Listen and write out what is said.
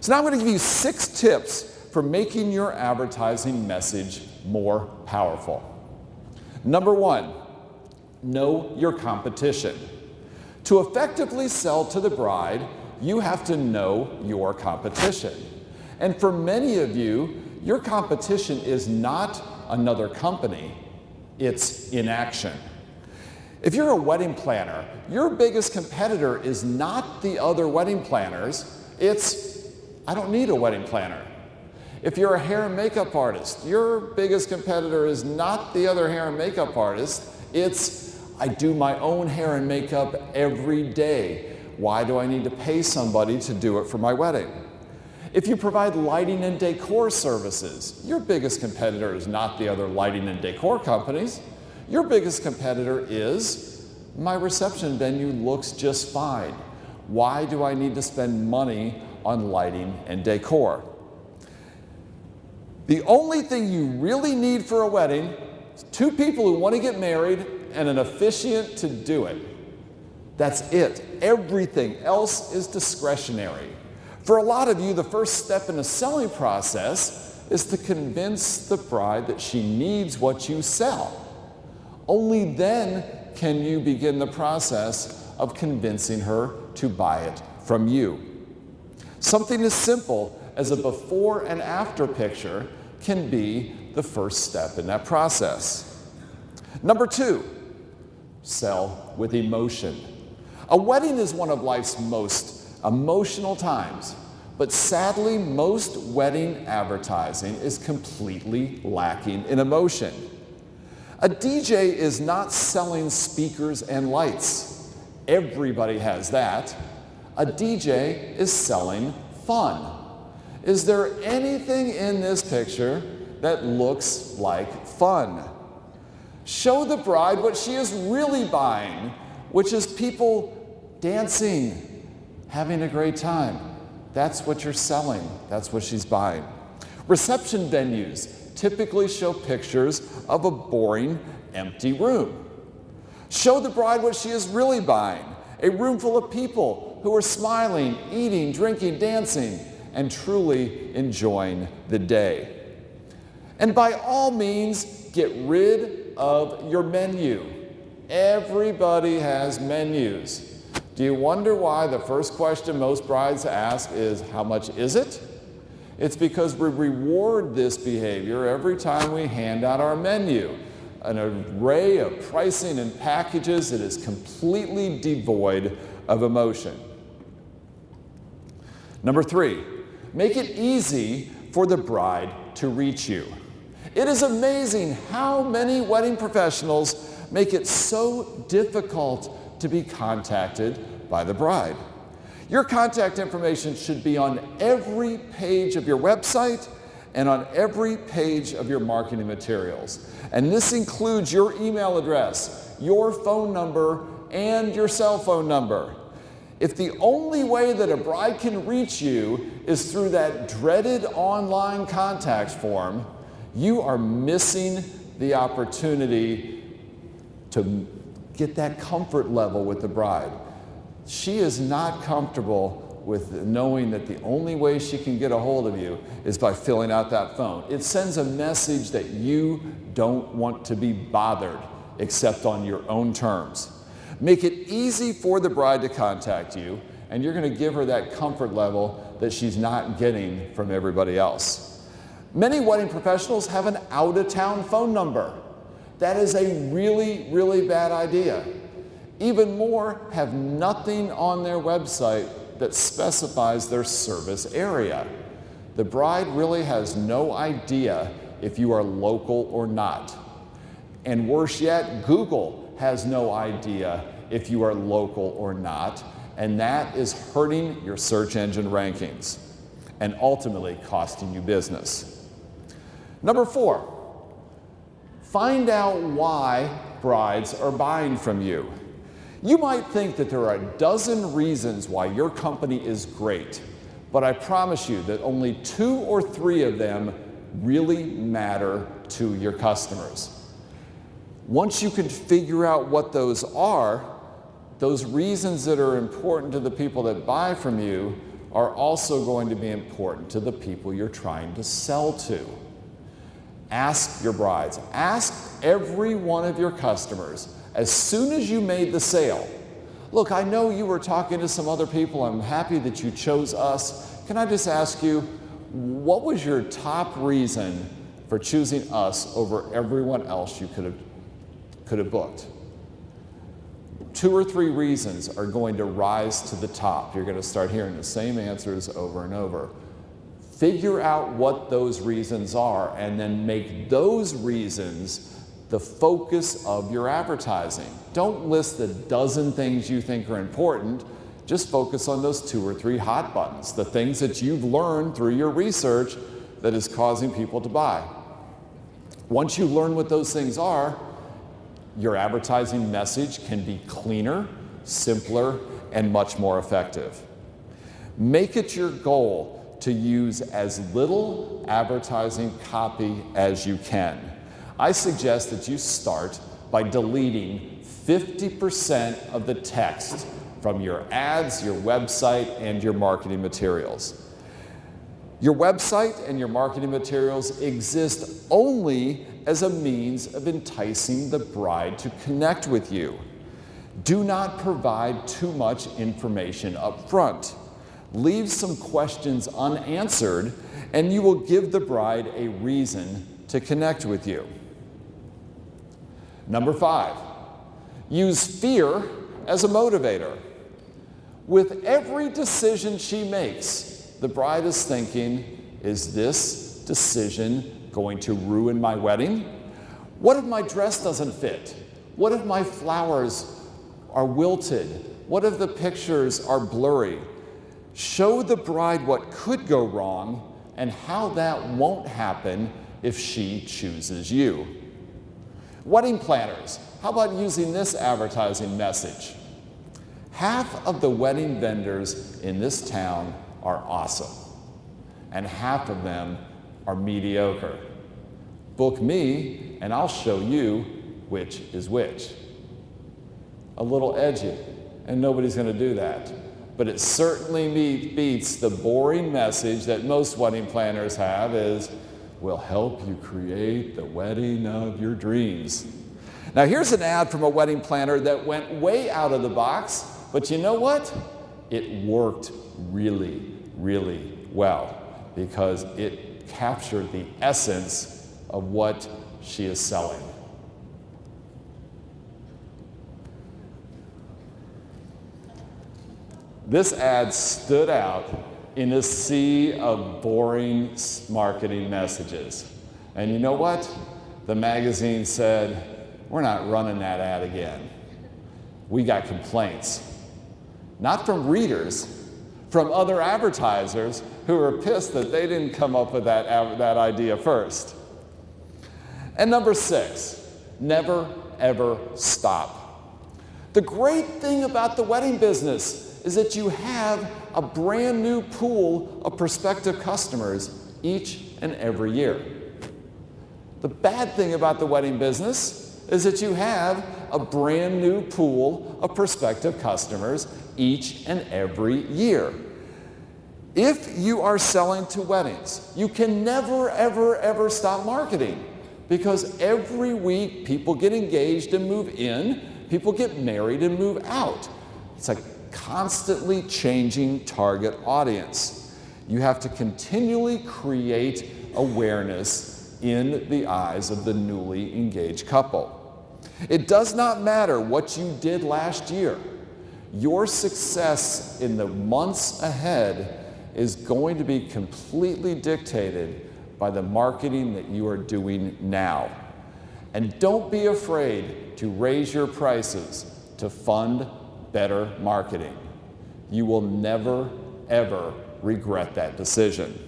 So now I'm going to give you 6 tips for making your advertising message more powerful. Number 1, know your competition. To effectively sell to the bride, you have to know your competition. And for many of you, your competition is not another company, it's inaction. If you're a wedding planner, your biggest competitor is not the other wedding planners, it's, I don't need a wedding planner. If you're a hair and makeup artist, your biggest competitor is not the other hair and makeup artist, it's, I do my own hair and makeup every day. Why do I need to pay somebody to do it for my wedding? If you provide lighting and decor services, your biggest competitor is not the other lighting and decor companies. Your biggest competitor is, my reception venue looks just fine. Why do I need to spend money on lighting and decor? The only thing you really need for a wedding is 2 people who want to get married and an officiant to do it. That's it. Everything else is discretionary. For a lot of you, the first step in the selling process is to convince the bride that she needs what you sell. Only then can you begin the process of convincing her to buy it from you. Something as simple as a before and after picture can be the first step in that process. Number 2, sell with emotion. A wedding is one of life's most emotional times, but sadly, most wedding advertising is completely lacking in emotion. A DJ is not selling speakers and lights. Everybody has that. A DJ is selling fun. Is there anything in this picture that looks like fun? Show the bride what she is really buying, which is people dancing, having a great time. That's what you're selling. That's what she's buying. Reception venues typically show pictures of a boring, empty room. Show the bride what she is really buying, a room full of people who are smiling, eating, drinking, dancing, and truly enjoying the day. And by all means, get rid of your menu. Everybody has menus. Do you wonder why the first question most brides ask is, how much is it? It's because we reward this behavior every time we hand out our menu. An array of pricing and packages that is completely devoid of emotion. Number 3, make it easy for the bride to reach you. It is amazing how many wedding professionals make it so difficult to be contacted by the bride. Your contact information should be on every page of your website and on every page of your marketing materials. And this includes your email address, your phone number, and your cell phone number. If the only way that a bride can reach you is through that dreaded online contact form, you are missing the opportunity to get that comfort level with the bride. She is not comfortable with knowing that the only way she can get a hold of you is by filling out that phone. It sends a message that you don't want to be bothered except on your own terms. Make it easy for the bride to contact you, and you're going to give her that comfort level that she's not getting from everybody else. Many wedding professionals have an out-of-town phone number. That is a really, really bad idea. Even more, have nothing on their website that specifies their service area. The bride really has no idea if you are local or not. And worse yet, Google has no idea if you are local or not, and that is hurting your search engine rankings and ultimately costing you business. Number 4, find out why brides are buying from you. You might think that there are a dozen reasons why your company is great, but I promise you that only 2 or 3 of them really matter to your customers. Once you can figure out what those are, those reasons that are important to the people that buy from you are also going to be important to the people you're trying to sell to. Ask your brides, ask every one of your customers, as soon as you made the sale, look, I know you were talking to some other people, I'm happy that you chose us. Can I just ask you, what was your top reason for choosing us over everyone else you could have booked? 2 or 3 reasons are going to rise to the top. You're going to start hearing the same answers over and over. Figure out what those reasons are and then make those reasons the focus of your advertising. Don't list the dozen things you think are important. Just focus on those 2 or 3 hot buttons, the things that you've learned through your research that is causing people to buy. Once you learn what those things are, your advertising message can be cleaner, simpler, and much more effective. Make it your goal to use as little advertising copy as you can. I suggest that you start by deleting 50% of the text from your ads, your website, and your marketing materials. Your website and your marketing materials exist only as a means of enticing the bride to connect with you. Do not provide too much information up front. Leave some questions unanswered, and you will give the bride a reason to connect with you. Number 5, use fear as a motivator. With every decision she makes, the bride is thinking, is this decision going to ruin my wedding? What if my dress doesn't fit? What if my flowers are wilted? What if the pictures are blurry? Show the bride what could go wrong and how that won't happen if she chooses you. Wedding planners, how about using this advertising message? Half of the wedding vendors in this town are awesome, and half of them are mediocre. Book me, and I'll show you which is which. A little edgy, and nobody's going to do that. But it certainly beats the boring message that most wedding planners have is, we'll help you create the wedding of your dreams. Now here's an ad from a wedding planner that went way out of the box, but you know what? It worked really, really well because it captured the essence of what she is selling. This ad stood out in a sea of boring marketing messages. And you know what? The magazine said, we're not running that ad again. We got complaints. Not from readers, from other advertisers who were pissed that they didn't come up with that idea first. And number 6, never ever stop. The great thing about the wedding business is that you have a brand new pool of prospective customers each and every year. The bad thing about the wedding business is that you have a brand new pool of prospective customers each and every year. If you are selling to weddings, you can never, ever, ever stop marketing because every week people get engaged and move in, people get married and move out. It's a constantly changing target audience. You have to continually create awareness in the eyes of the newly engaged couple. It does not matter what you did last year. Your success in the months ahead is going to be completely dictated by the marketing that you are doing now. And don't be afraid to raise your prices to fund better marketing. You will never, ever regret that decision.